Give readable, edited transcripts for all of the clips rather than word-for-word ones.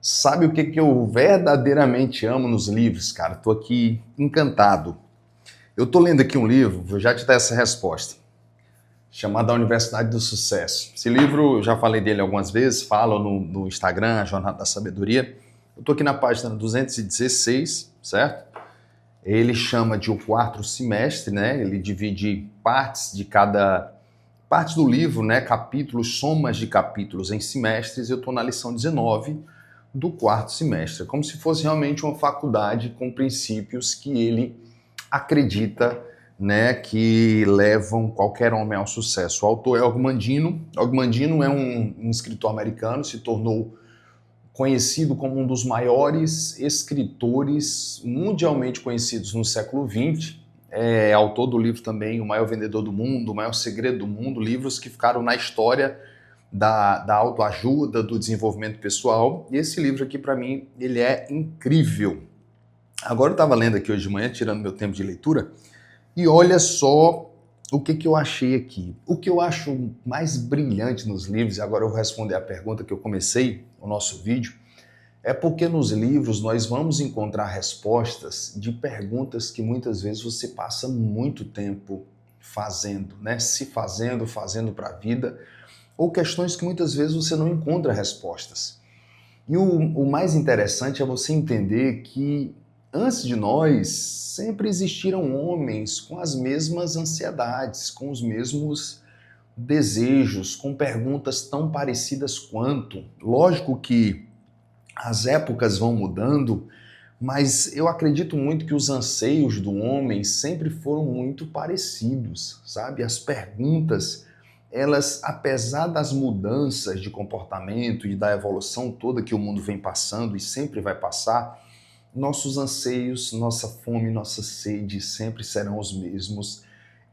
Sabe o que que eu verdadeiramente amo nos livros, cara? Tô aqui encantado. Eu tô lendo aqui um livro, vou já te dar essa resposta, chamado A Universidade do Sucesso. Esse livro, eu já falei dele algumas vezes, falo no Instagram, a Jornada da Sabedoria. Eu tô aqui na página 216, certo? Ele chama de o quarto semestre, né? Ele divide partes de cada parte do livro, né? Capítulos, somas de capítulos em semestres. Eu tô na lição 19 do quarto semestre, como se fosse realmente uma faculdade com princípios que ele acredita, né, que levam qualquer homem ao sucesso. O autor é Og Mandino. Og Mandino é um escritor americano, se tornou conhecido como um dos maiores escritores mundialmente conhecidos no século XX. É autor do livro também O Maior Vendedor do Mundo, O Maior Segredo do Mundo, livros que ficaram na história da autoajuda, do desenvolvimento pessoal. E esse livro aqui, para mim, ele é incrível. Agora eu estava lendo aqui hoje de manhã, tirando meu tempo de leitura, e olha só o que eu achei aqui. O que eu acho mais brilhante nos livros, e agora eu vou responder a pergunta que eu comecei o nosso vídeo, é porque nos livros nós vamos encontrar respostas de perguntas que muitas vezes você passa muito tempo fazendo, né? Se fazendo para a vida, ou questões que muitas vezes você não encontra respostas. E o mais interessante é você entender que antes de nós sempre existiram homens com as mesmas ansiedades, com os mesmos desejos, com perguntas tão parecidas quanto. Lógico que as épocas vão mudando, mas eu acredito muito que os anseios do homem sempre foram muito parecidos, sabe? As perguntas, elas, apesar das mudanças de comportamento e da evolução toda que o mundo vem passando e sempre vai passar, nossos anseios, nossa fome, nossa sede sempre serão os mesmos.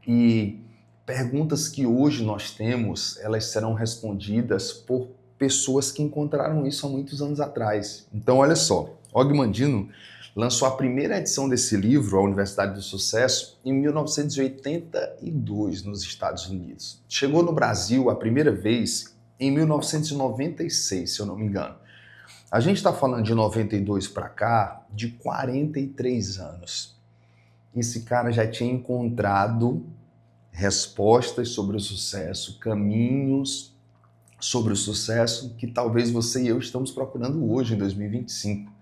E perguntas que hoje nós temos, elas serão respondidas por pessoas que encontraram isso há muitos anos atrás. Então, olha só, Og Mandino lançou a primeira edição desse livro, A Universidade do Sucesso, em 1982, nos Estados Unidos. Chegou no Brasil a primeira vez em 1996, se eu não me engano. A gente está falando de 92 para cá, de 43 anos. Esse cara já tinha encontrado respostas sobre o sucesso, caminhos sobre o sucesso que talvez você e eu estamos procurando hoje, em 2025.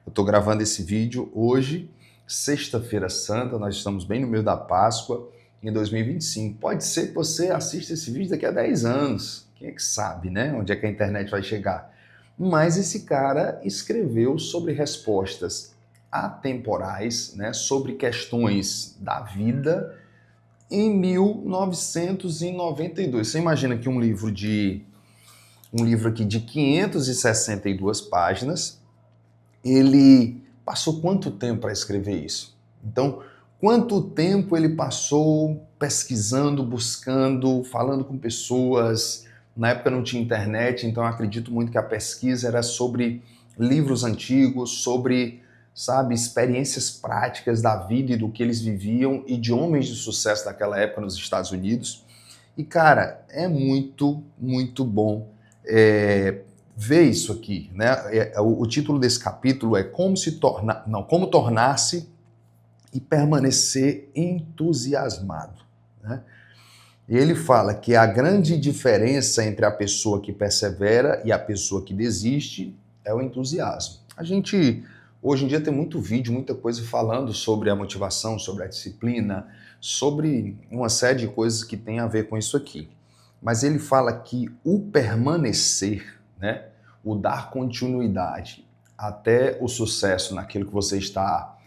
Eu estou gravando esse vídeo hoje, sexta-feira santa, nós estamos bem no meio da Páscoa, em 2025. Pode ser que você assista esse vídeo daqui a 10 anos, quem é que sabe, né? Onde é que a internet vai chegar? Mas esse cara escreveu sobre respostas atemporais, né? Sobre questões da vida em 1992. Você imagina que um livro aqui de 562 páginas, ele passou quanto tempo para escrever isso? Então, quanto tempo ele passou pesquisando, buscando, falando com pessoas? Na época não tinha internet, então eu acredito muito que a pesquisa era sobre livros antigos, sobre, sabe, experiências práticas da vida e do que eles viviam e de homens de sucesso daquela época nos Estados Unidos. E, cara, é muito, muito bom ver isso aqui, né? O título desse capítulo é Como tornar-se e permanecer entusiasmado, né? E ele fala que a grande diferença entre a pessoa que persevera e a pessoa que desiste é o entusiasmo. A gente, hoje em dia, tem muito vídeo, muita coisa falando sobre a motivação, sobre a disciplina, sobre uma série de coisas que tem a ver com isso aqui. Mas ele fala que o permanecer, né, o dar continuidade até o sucesso naquilo que você está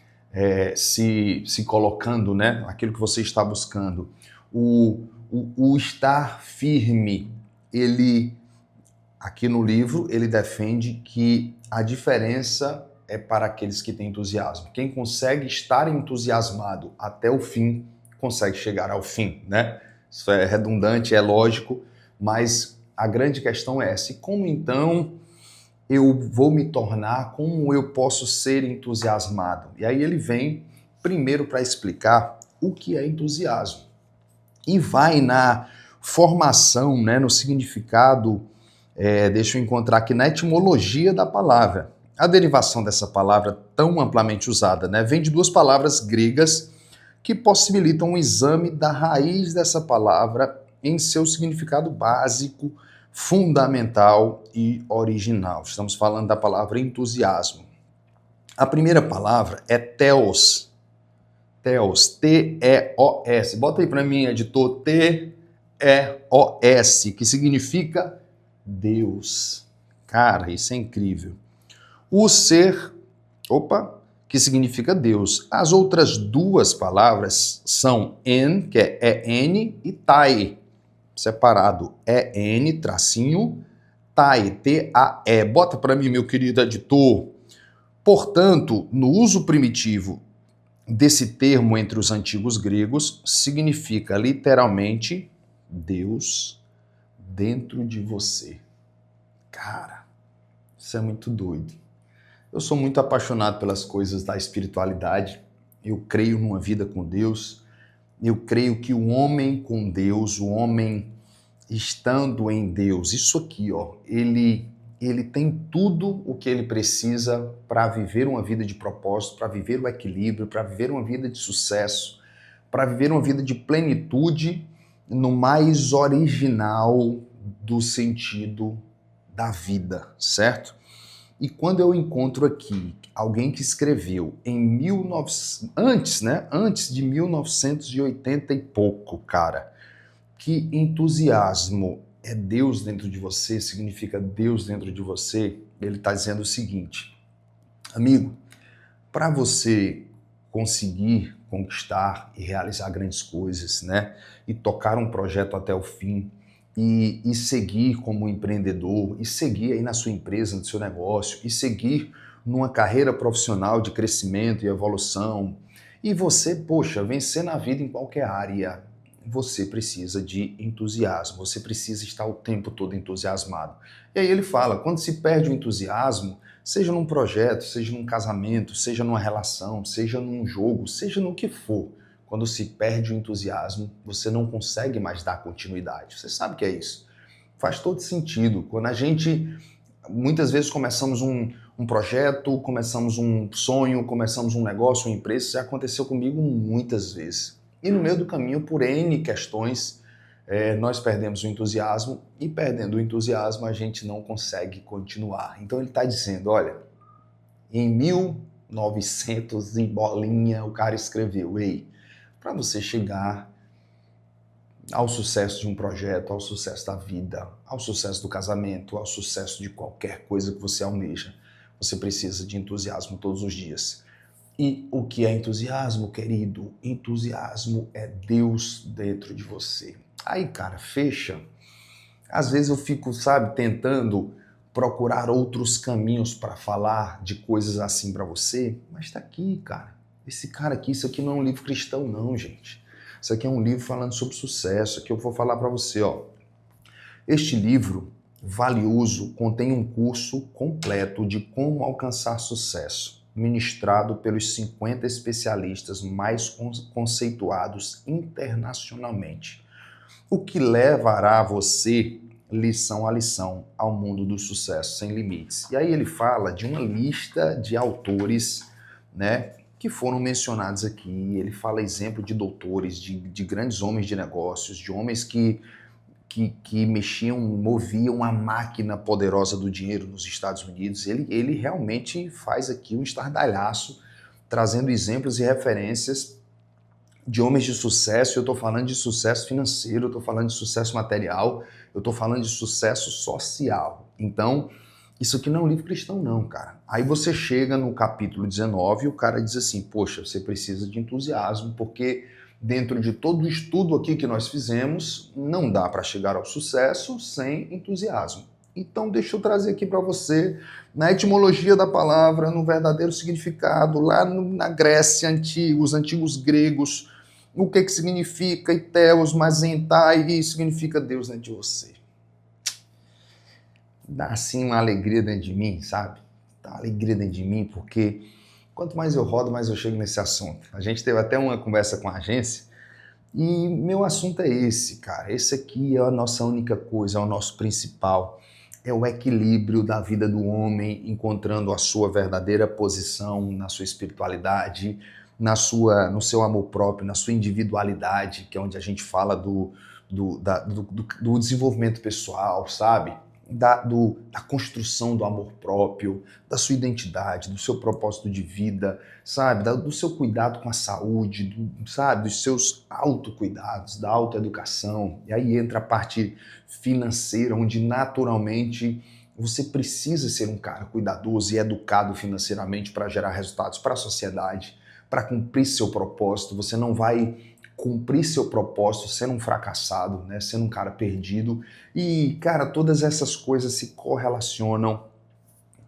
se colocando, né, aquilo que você está buscando, o estar firme, ele, aqui no livro, ele defende que a diferença é para aqueles que têm entusiasmo. Quem consegue estar entusiasmado até o fim, consegue chegar ao fim, né? Isso é redundante, é lógico, mas a grande questão é essa. E como então eu vou me tornar, como eu posso ser entusiasmado? E aí ele vem primeiro para explicar o que é entusiasmo. E vai na formação, né, no significado Deixa eu encontrar aqui na etimologia da palavra. A derivação dessa palavra tão amplamente usada, né, vem de duas palavras gregas que possibilitam um exame da raiz dessa palavra em seu significado básico, fundamental e original. Estamos falando da palavra entusiasmo. A primeira palavra é theos. Theos, T-E-O-S. Bota aí para mim, editor, T-E-O-S, que significa Deus. Cara, isso é incrível. O ser, que significa Deus. As outras duas palavras são en, que é E-N, e tai, separado, E-N, tracinho, tai, T-A-E. Bota para mim, meu querido editor. Portanto, no uso primitivo desse termo entre os antigos gregos, significa literalmente Deus dentro de você. Cara, isso é muito doido. Eu sou muito apaixonado pelas coisas da espiritualidade. Eu creio numa vida com Deus. Eu creio que o homem com Deus, o homem estando em Deus, isso aqui, ele tem tudo o que ele precisa para viver uma vida de propósito, para viver o equilíbrio, para viver uma vida de sucesso, para viver uma vida de plenitude no mais original do sentido da vida, certo? E quando eu encontro aqui alguém que escreveu antes de 1980 e pouco, cara, que entusiasmo é Deus dentro de você, significa Deus dentro de você, ele está dizendo o seguinte: amigo, para você conseguir conquistar e realizar grandes coisas, né, e tocar um projeto até o fim, e seguir como empreendedor, e seguir aí na sua empresa, no seu negócio, e seguir numa carreira profissional de crescimento e evolução, e você, vencer na vida em qualquer área, você precisa de entusiasmo, você precisa estar o tempo todo entusiasmado. E aí ele fala, quando se perde o entusiasmo, seja num projeto, seja num casamento, seja numa relação, seja num jogo, seja no que for, quando se perde o entusiasmo, você não consegue mais dar continuidade. Você sabe o que é isso? Faz todo sentido. Quando a gente, muitas vezes, começamos um projeto, começamos um sonho, começamos um negócio, uma empresa, isso já aconteceu comigo muitas vezes. E no meio do caminho, por N questões, nós perdemos o entusiasmo, e perdendo o entusiasmo, a gente não consegue continuar. Então ele está dizendo, olha, em 1900 em bolinha, o cara escreveu, ei, para você chegar ao sucesso de um projeto, ao sucesso da vida, ao sucesso do casamento, ao sucesso de qualquer coisa que você almeja, você precisa de entusiasmo todos os dias. E o que é entusiasmo, querido? Entusiasmo é Deus dentro de você. Aí, cara, fecha. Às vezes eu fico, tentando procurar outros caminhos para falar de coisas assim para você, mas tá aqui, cara. Esse cara aqui, isso aqui não é um livro cristão não, gente. Isso aqui é um livro falando sobre sucesso. Aqui eu vou falar para você, Este livro valioso contém um curso completo de como alcançar sucesso, ministrado pelos 50 especialistas mais conceituados internacionalmente, o que levará você lição a lição ao mundo do sucesso sem limites. E aí ele fala de uma lista de autores, né, que foram mencionados aqui. Ele fala exemplo de doutores, de grandes homens de negócios, de homens que moviam a máquina poderosa do dinheiro nos Estados Unidos. Ele realmente faz aqui um estardalhaço, trazendo exemplos e referências de homens de sucesso. Eu estou falando de sucesso financeiro, eu estou falando de sucesso material, eu estou falando de sucesso social. Então, isso aqui não é um livro cristão não, cara. Aí você chega no capítulo 19 e o cara diz assim, poxa, você precisa de entusiasmo, porque dentro de todo o estudo aqui que nós fizemos, não dá para chegar ao sucesso sem entusiasmo. Então deixa eu trazer aqui para você, na etimologia da palavra, no verdadeiro significado, lá na Grécia antiga, os antigos gregos, o que significa Theos, Mazentai, significa Deus dentro de você. Dá assim uma alegria dentro de mim, sabe? Dá uma alegria dentro de mim, porque quanto mais eu rodo, mais eu chego nesse assunto. A gente teve até uma conversa com a agência e meu assunto é esse, cara. Esse aqui é a nossa única coisa, é o nosso principal. é o equilíbrio da vida do homem, encontrando a sua verdadeira posição na sua espiritualidade, no seu amor próprio, na sua individualidade, que é onde a gente fala do desenvolvimento pessoal, sabe? Da construção do amor próprio, da sua identidade, do seu propósito de vida, sabe? Do seu cuidado com a saúde, sabe? Dos seus autocuidados, da autoeducação. E aí entra a parte financeira, onde naturalmente você precisa ser um cara cuidadoso e educado financeiramente para gerar resultados para a sociedade, para cumprir seu propósito. Você não vai cumprir seu propósito sendo um fracassado, né? Sendo um cara perdido. E, cara, todas essas coisas se correlacionam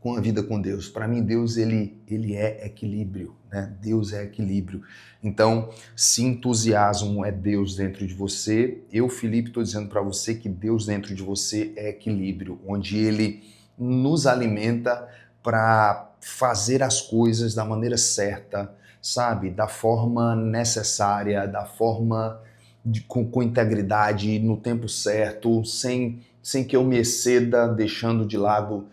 com a vida com Deus. Para mim, Deus, ele é equilíbrio, né? Deus é equilíbrio. Então, se entusiasmo é Deus dentro de você, eu, Felipe, estou dizendo para você que Deus dentro de você é equilíbrio, onde ele nos alimenta para fazer as coisas da maneira certa, sabe? Da forma necessária, da forma com integridade, no tempo certo, sem que eu me exceda, deixando de lado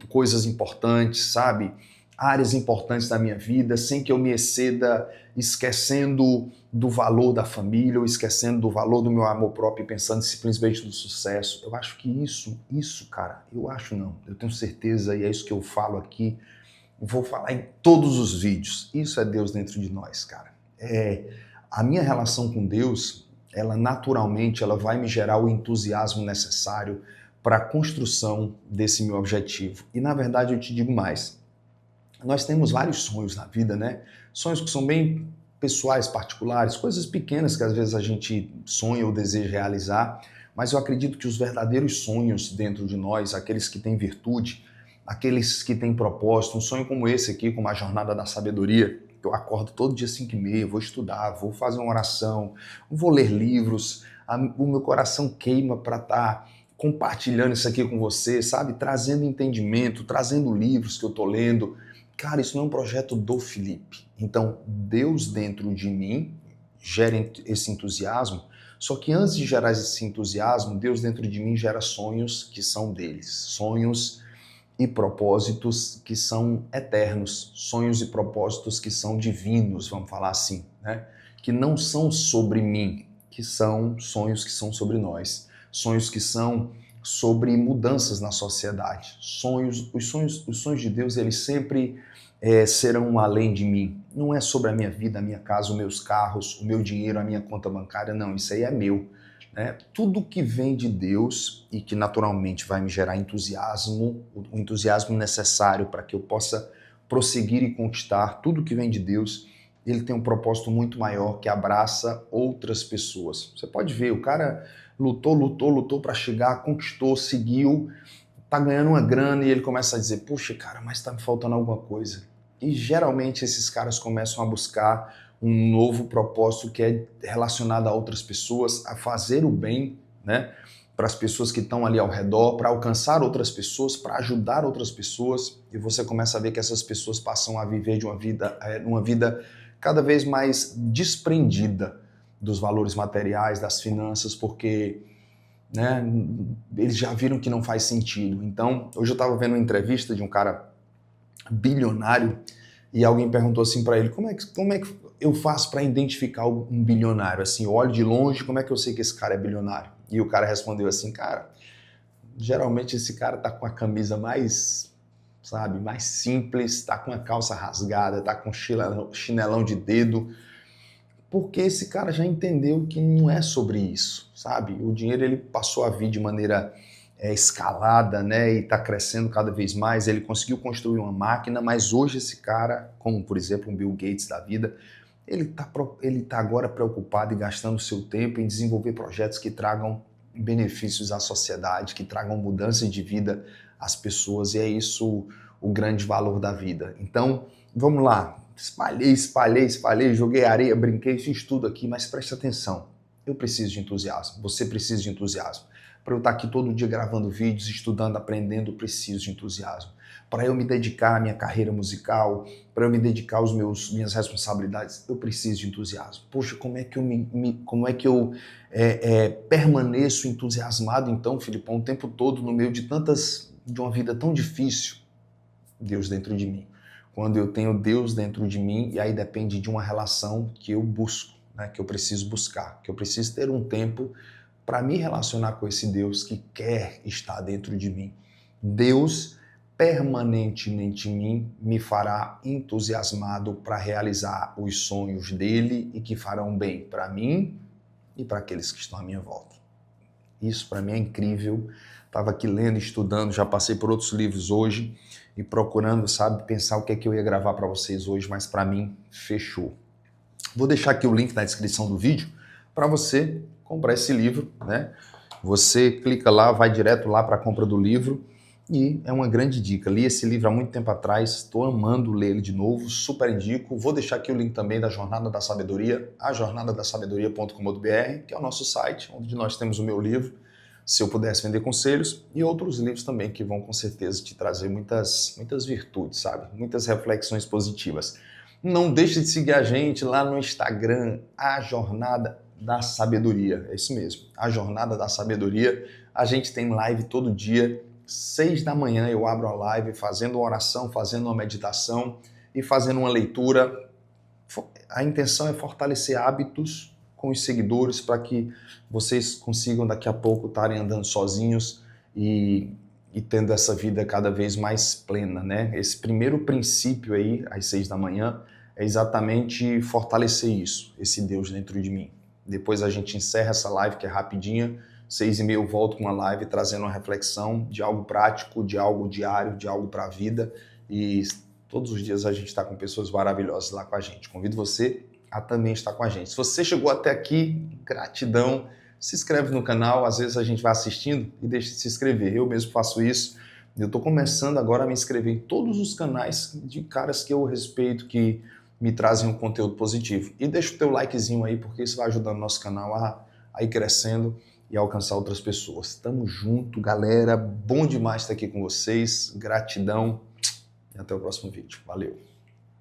coisas importantes, sabe? Áreas importantes da minha vida, sem que eu me exceda, esquecendo do valor da família, ou esquecendo do valor do meu amor próprio e pensando simplesmente no sucesso. Eu acho que isso, cara, eu acho não, eu tenho certeza, e é isso que eu falo aqui, vou falar em todos os vídeos. Isso é Deus dentro de nós, cara. A minha relação com Deus, ela naturalmente ela vai me gerar o entusiasmo necessário para a construção desse meu objetivo. E na verdade eu te digo mais. Nós temos vários sonhos na vida, né? Sonhos que são bem pessoais, particulares, coisas pequenas que às vezes a gente sonha ou deseja realizar, mas eu acredito que os verdadeiros sonhos dentro de nós, aqueles que têm virtude, aqueles que têm propósito, um sonho como esse aqui, como a Jornada da Sabedoria, eu acordo todo dia 5h30, vou estudar, vou fazer uma oração, vou ler livros, o meu coração queima para estar compartilhando isso aqui com você, sabe? Trazendo entendimento, trazendo livros que eu estou lendo. Cara, isso não é um projeto do Felipe. Então, Deus dentro de mim gera esse entusiasmo, só que antes de gerar esse entusiasmo, Deus dentro de mim gera sonhos que são deles, sonhos e propósitos que são eternos, sonhos e propósitos que são divinos, vamos falar assim, né? Que não são sobre mim, que são sonhos que são sobre nós, sonhos que são sobre mudanças na sociedade, os sonhos de Deus, eles sempre serão além de mim, não é sobre a minha vida, a minha casa, os meus carros, o meu dinheiro, a minha conta bancária, não, isso aí é meu. Tudo que vem de Deus e que naturalmente vai me gerar entusiasmo, o entusiasmo necessário para que eu possa prosseguir e conquistar, tudo que vem de Deus, ele tem um propósito muito maior que abraça outras pessoas. Você pode ver, o cara lutou para chegar, conquistou, seguiu, tá ganhando uma grana e ele começa a dizer, puxa cara, mas tá me faltando alguma coisa. E geralmente esses caras começam a buscar um novo propósito que é relacionado a outras pessoas, a fazer o bem, né, para as pessoas que estão ali ao redor, para alcançar outras pessoas, para ajudar outras pessoas, e você começa a ver que essas pessoas passam a viver de uma vida cada vez mais desprendida dos valores materiais, das finanças, porque, né, eles já viram que não faz sentido. Então, hoje eu estava vendo uma entrevista de um cara bilionário e alguém perguntou assim para ele, como é que eu faço para identificar um bilionário? Assim, eu olho de longe, como é que eu sei que esse cara é bilionário? E o cara respondeu assim, cara, geralmente esse cara tá com a camisa mais, sabe, mais simples, tá com a calça rasgada, tá com chinelão de dedo, porque esse cara já entendeu que não é sobre isso, sabe? O dinheiro ele passou a vir de maneira escalada, né, e está crescendo cada vez mais, ele conseguiu construir uma máquina, mas hoje esse cara, como por exemplo um Bill Gates da vida, ele tá agora preocupado e gastando seu tempo em desenvolver projetos que tragam benefícios à sociedade, que tragam mudança de vida às pessoas, e é isso o grande valor da vida. Então, vamos lá, espalhei, joguei areia, brinquei, fiz tudo aqui, mas preste atenção, eu preciso de entusiasmo, você precisa de entusiasmo. Para eu estar aqui todo dia gravando vídeos, estudando, aprendendo, eu preciso de entusiasmo. Para eu me dedicar à minha carreira musical, para eu me dedicar às minhas responsabilidades, eu preciso de entusiasmo. Poxa, como é que eu permaneço entusiasmado então, Filipão, o tempo todo no meio de tantas de uma vida tão difícil? Deus dentro de mim. Quando eu tenho Deus dentro de mim, e aí depende de uma relação que eu busco, né, que eu preciso buscar, que eu preciso ter um tempo para me relacionar com esse Deus que quer estar dentro de mim. Deus permanentemente em mim me fará entusiasmado para realizar os sonhos dele e que farão bem para mim e para aqueles que estão à minha volta. Isso para mim é incrível. Estava aqui lendo, estudando, já passei por outros livros hoje e procurando, sabe, pensar o que é que eu ia gravar para vocês hoje, mas para mim fechou. Vou deixar aqui o link na descrição do vídeo para você comprar esse livro, né? Você clica lá, vai direto lá para a compra do livro e é uma grande dica. Li esse livro há muito tempo atrás, estou amando ler ele de novo, super indico. Vou deixar aqui o link também da Jornada da Sabedoria, ajornadadasabedoria.com.br, que é o nosso site, onde nós temos o meu livro, Se Eu Pudesse Vender Conselhos, e outros livros também que vão com certeza te trazer muitas virtudes, sabe? Muitas reflexões positivas. Não deixe de seguir a gente lá no Instagram, A Jornada da Sabedoria. É isso mesmo, A Jornada da Sabedoria. A gente tem live todo dia, 6 da manhã eu abro a live fazendo uma oração, fazendo uma meditação e fazendo uma leitura. A intenção é fortalecer hábitos com os seguidores para que vocês consigam daqui a pouco estarem andando sozinhos e tendo essa vida cada vez mais plena, né? Esse primeiro princípio aí, às 6 da manhã, é exatamente fortalecer isso, esse Deus dentro de mim. Depois a gente encerra essa live, que é rapidinha, 6h30 eu volto com uma live trazendo uma reflexão de algo prático, de algo diário, de algo para a vida, e todos os dias a gente está com pessoas maravilhosas lá com a gente. Convido você a também estar com a gente. Se você chegou até aqui, gratidão. Se inscreve no canal, às vezes a gente vai assistindo e deixa de se inscrever. Eu mesmo faço isso. Eu estou começando agora a me inscrever em todos os canais de caras que eu respeito, que me trazem um conteúdo positivo. E deixa o teu likezinho aí, porque isso vai ajudando o nosso canal a ir crescendo e alcançar outras pessoas. Tamo junto, galera. Bom demais estar aqui com vocês. Gratidão e até o próximo vídeo. Valeu!